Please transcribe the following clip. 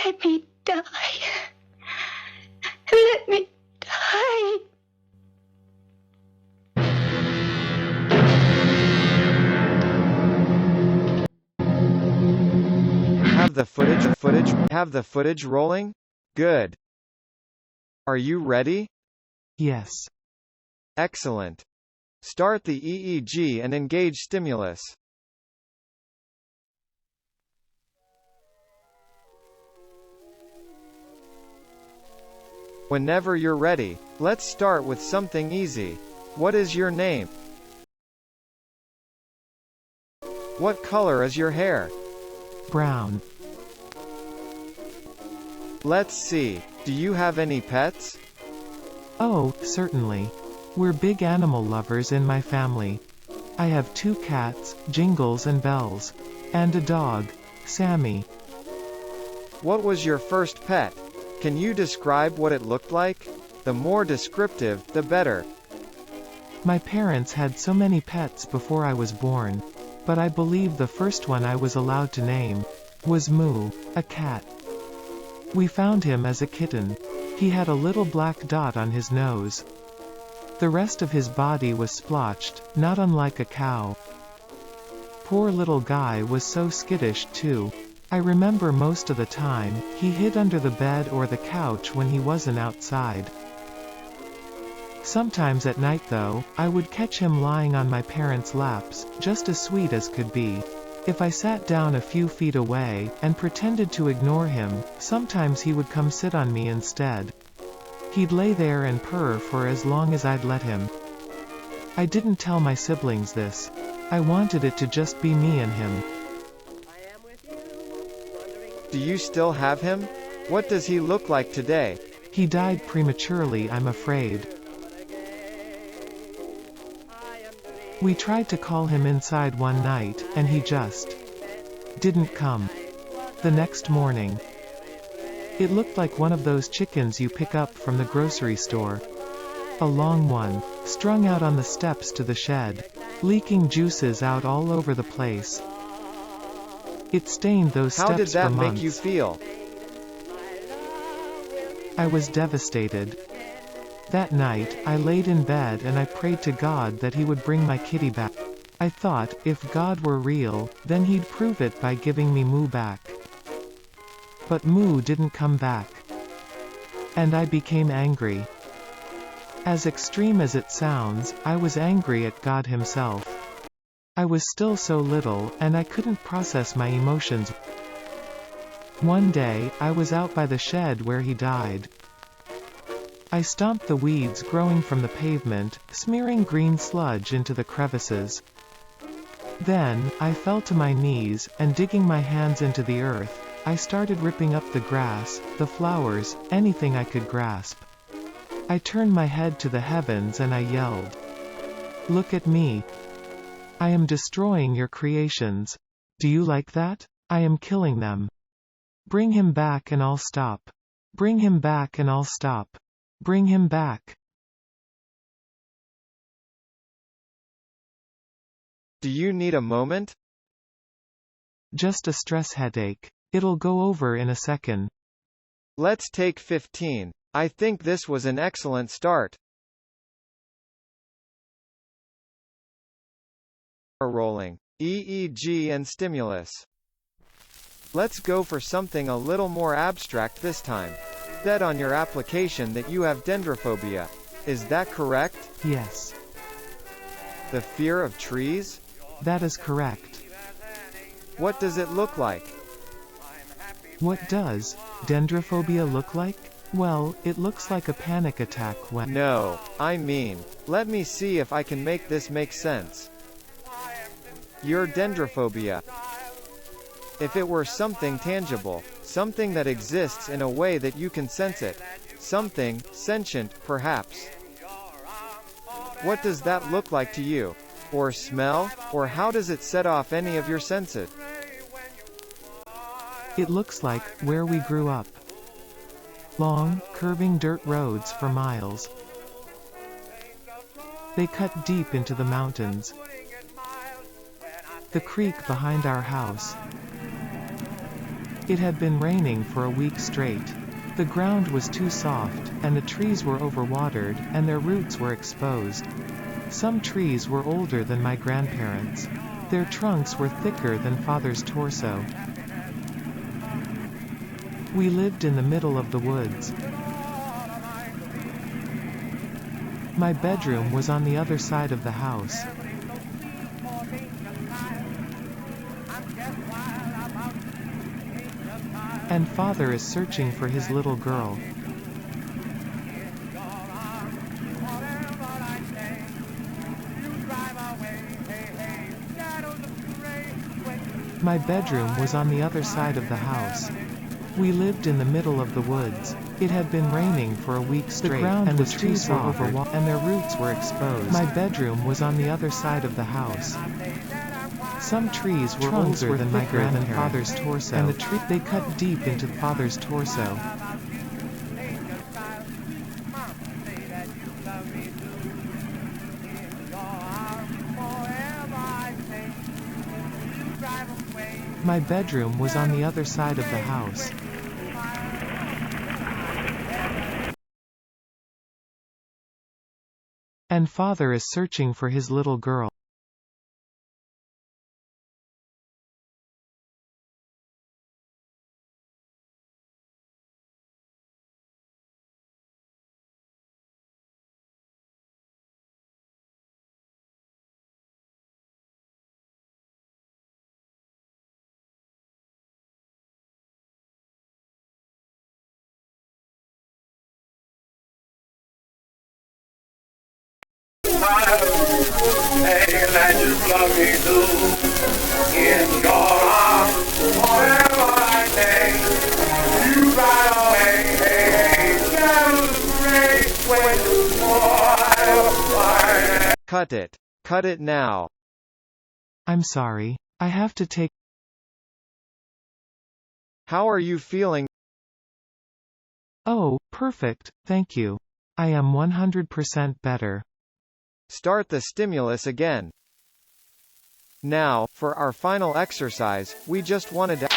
Let me die. Let me die. Have the footage rolling? Good. Are you ready? Yes. Excellent. Start the EEG and engage stimulus. Whenever you're ready, let's start with something easy. What is your name? What color is your hair? Brown. Let's see. Do you have any pets? Oh, certainly. We're big animal lovers in my family. I have 2 cats, Jingles and Bells, and a dog, Sammy. What was your first pet? Can you describe what it looked like? The more descriptive, the better. My parents had so many pets before I was born, but I believe the first one I was allowed to name was Moo, a cat. We found him as a kitten. He had a little black dot on his nose. The rest of his body was splotched, not unlike a cow. Poor little guy was so skittish too. I remember most of the time, he hid under the bed or the couch when he wasn't outside. Sometimes at night though, I would catch him lying on my parents' laps, just as sweet as could be. If I sat down a few feet away, and pretended to ignore him, sometimes he would come sit on me instead. He'd lay there and purr for as long as I'd let him. I didn't tell my siblings this. I wanted it to just be me and him. Do you still have him? What does he look like today? He died prematurely, I'm afraid. We tried to call him inside one night, and he just didn't come. The next morning, it looked like one of those chickens you pick up from the grocery store. A long one, strung out on the steps to the shed, leaking juices out all over the place. It stained those steps for months. How did that make you feel? I was devastated. That night, I laid in bed and I prayed to God that he would bring my kitty back. I thought, if God were real, then he'd prove it by giving me Moo back. But Moo didn't come back. And I became angry. As extreme as it sounds, I was angry at God himself. I was still so little, and I couldn't process my emotions. One day, I was out by the shed where he died. I stomped the weeds growing from the pavement, smearing green sludge into the crevices. Then, I fell to my knees, and digging my hands into the earth, I started ripping up the grass, the flowers, anything I could grasp. I turned my head to the heavens and I yelled, "Look at me. I am destroying your creations. Do you like that? I am killing them. Bring him back and I'll stop. Bring him back and I'll stop. Bring him back." Do you need a moment? Just a stress headache. It'll go over in a second. Let's take 15. I think this was an excellent start. Rolling. EEG and stimulus. Let's go for something a little more abstract this time. Said on your application that you have dendrophobia. Is that correct? Yes. The fear of trees? That is correct. What does it look like? What does dendrophobia look like? Well, it looks like a panic attack when... No, I mean, let me see if I can make this make sense. Your dendrophobia. If it were something tangible, something that exists in a way that you can sense it, something sentient, perhaps. What does that look like to you? Or smell? Or how does it set off any of your senses? It looks like where we grew up. Long, curving dirt roads for miles. They cut deep into the mountains. The creek behind our house. It had been raining for a week straight. The ground was too soft, and the trees were overwatered, and their roots were exposed. Some trees were older than my grandparents. Their trunks were thicker than Father's torso. We lived in the middle of the woods. My bedroom was on the other side of the house. And Father is searching for his little girl. My bedroom was on the other side of the house. We lived in the middle of the woods. It had been raining for a week straight, the ground and was the trees were overwatered, and their roots were exposed. My bedroom was on the other side of the house. Some trees were older than my grandfather's torso, and they cut deep into Father's torso. My bedroom was on the other side of the house. And Father is searching for his little girl. Hey, that you love me too. In your arms, forever I stay. You ride away, hey, hey, shadows gray, when you spoil. Cut it. Cut it now. I'm sorry. I have to take. How are you feeling? Oh, perfect, thank you. I am 100% better. Start the stimulus again. Now, for our final exercise, we just wanted to